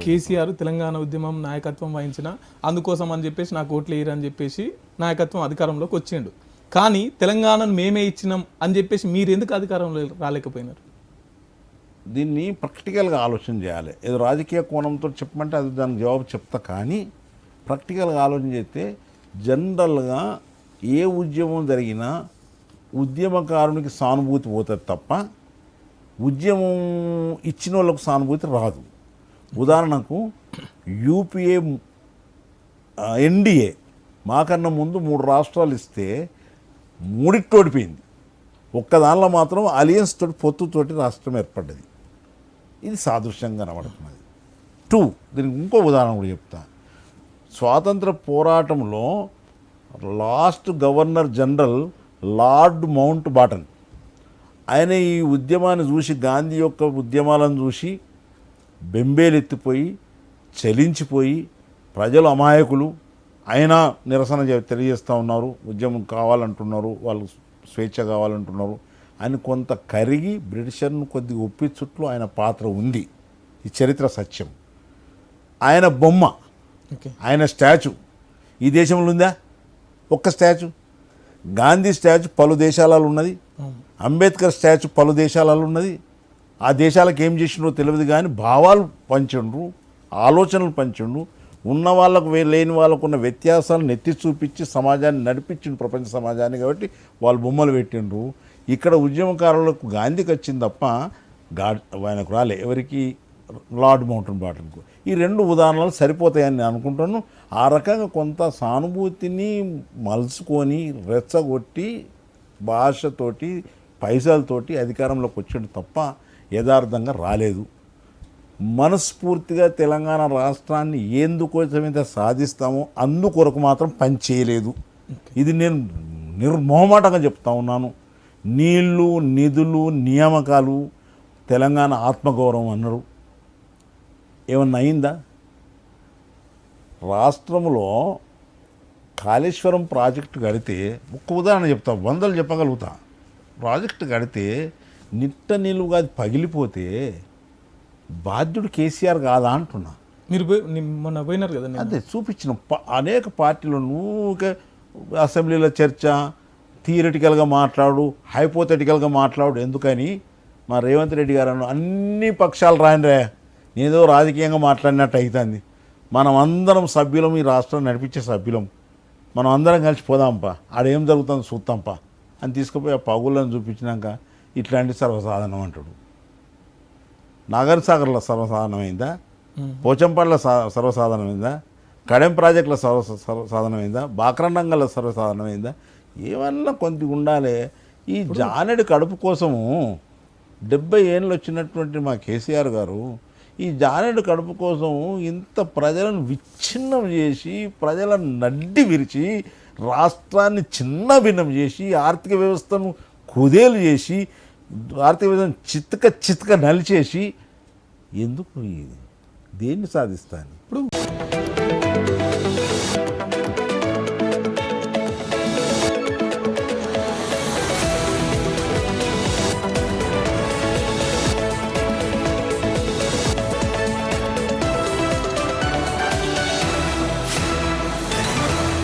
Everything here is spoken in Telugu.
కేసీఆర్ తెలంగాణ ఉద్యమం నాయకత్వం వహించిన అందుకోసం అని చెప్పేసి నాకు ఓట్లు వేయరని చెప్పేసి నాయకత్వం అధికారంలోకి వచ్చిండు. కానీ తెలంగాణను మేమే ఇచ్చినాం అని చెప్పేసి మీరు ఎందుకు అధికారంలో రాలేకపోయినారు? దీన్ని ప్రాక్టికల్గా ఆలోచన చేయాలి. ఏదో రాజకీయ కోణంతో చెప్పమంటే అది దానికి జవాబు చెప్తా, కానీ ప్రాక్టికల్గా ఆలోచన చేస్తే జనరల్గా ఏ ఉద్యమం జరిగినా ఉద్యమకారునికి సానుభూతి పోతుంది తప్ప ఉద్యమం ఇచ్చిన వాళ్ళకు సానుభూతి రాదు. ఉదాహరణకు యూపీఏ ఎన్డీఏ మాకన్నా ముందు 3 రాష్ట్రాలు ఇస్తే 3 ఓడిపోయింది. ఒక్కదానిలో మాత్రం అలియన్స్ తోటి పొత్తుతోటి రాష్ట్రం ఏర్పడ్డది. ఇది సాదృశ్యంగా కనబడుతున్నది. 2 దీనికి ఇంకో ఉదాహరణ కూడా చెప్తా. స్వాతంత్ర పోరాటంలో last governor general Lord Mountbatten ఆయన ఈ ఉద్యమాన్ని చూసి, గాంధీ యొక్క ఉద్యమాలను చూసి బెంబేలెత్తిపోయి చలించిపోయి, ప్రజలు అమాయకులు అయినా నిరసన తెలియజేస్తూ ఉన్నారు, ఉద్యమం కావాలంటున్నారు, వాళ్ళు స్వేచ్ఛ కావాలంటున్నారు అని కొంత కరిగి బ్రిటిషర్ను కొద్దిగా ఒప్పించుట్లో ఆయన పాత్ర ఉంది. ఈ చరిత్ర సత్యం. ఆయన బొమ్మ, ఆయన స్టాచ్యూ ఈ దేశంలో ఉందా? ఒక్క స్టాచ్యూ. గాంధీ స్టాచ్యూ పలు దేశాలలో ఉన్నది, అంబేద్కర్ స్టాచ్యూ పలు దేశాలలో ఉన్నది. ఆ దేశాలకు ఏం చేసిండ్రో తెలియదు, కానీ భావాలు పంచిండ్రు, ఆలోచనలు పంచిండ్రు. ఉన్న వాళ్ళకు లేని వాళ్ళకు ఉన్న వ్యత్యాసాలను ఎత్తి చూపించి సమాజాన్ని నడిపించిండు, ప్రపంచ సమాజాన్ని. కాబట్టి వాళ్ళు బొమ్మలు పెట్టిండ్రు. ఇక్కడ ఉద్యమకారులకు గాంధీకి వచ్చింది తప్ప ఆయనకు రాలే. ఎవరికి? లార్డ్ మౌంటన్ బాటన్కు. ఈ 2 ఉదాహరణలు సరిపోతాయని నేను అనుకుంటాను. ఆ రకంగా కొంత సానుభూతిని మలుచుకొని రెచ్చగొట్టి భాషతోటి పైసలతోటి అధికారంలోకి వచ్చాడు తప్ప యథార్థంగా రాలేదు. మనస్ఫూర్తిగా తెలంగాణ రాష్ట్రాన్ని ఎందుకోసమైతే సాధిస్తామో అందుకొరకు మాత్రం పని చేయలేదు. ఇది నేను నిర్మోహమాటంగా చెప్తా ఉన్నాను. నీళ్లు, నిధులు, నియామకాలు, తెలంగాణ ఆత్మగౌరవం అన్నారు. ఏమన్నా అయిందా? రాష్ట్రంలో కాళేశ్వరం ప్రాజెక్టు కడితే, ఒక్క ఉదాహరణ చెప్తా, 100 చెప్పగలుగుతా. ప్రాజెక్టు కడితే నిట్ట నిలువుగా అది పగిలిపోతే బాధ్యుడు కేసీఆర్ కాదా అంటున్నా. మీరు మొన్న పోయినారు కదా, అదే చూపించిన అనేక పార్టీలు నువ్వు అసెంబ్లీలో చర్చ, థియరిటికల్గా మాట్లాడు, హైపోథెటికల్గా మాట్లాడు. ఎందుకని మా రేవంత్ రెడ్డి గారు అన్ని పక్షాలు రానిరే, నేనేదో రాజకీయంగా మాట్లాడినట్టు అవుతుంది. మనం అందరం సభ్యులం, ఈ రాష్ట్రాన్ని నడిపించే సభ్యులం, మనం అందరం కలిసి పోదాంపా, ఆడేం జరుగుతుందో చూస్తాంపా అని తీసుకుపోయి ఆ పగుళ్ళని చూపించినాక ఇట్లాంటి సర్వసాధారణం అంటాడు. నాగర్సాగర్లో సర్వసాధారణమైందా? పోచంపల్లిలో సర్వసాధారణమైందా? కడెం ప్రాజెక్టులో సర్వసాధారణమైందా? బాక్రండంగల్లో సర్వసాధారణమైందా? ఏమన్నా కొంత ఉండాలి. ఈ జానెడు కడుపు కోసము 70 ఏళ్ళు వచ్చినటువంటి మా కేసీఆర్ గారు ఈ జానెడు కడుపు కోసం ఇంత ప్రజలను విచ్ఛిన్నం చేసి, ప్రజలను నడ్డి విరిచి, రాష్ట్రాన్ని చిన్న భిన్నం చేసి, ఆర్థిక వ్యవస్థను కుదేలు చేసి, ఆర్థిక వ్యవస్థను చితక నలిచేసి ఎందుకు దేన్ని సాధిస్తాను? ఇప్పుడు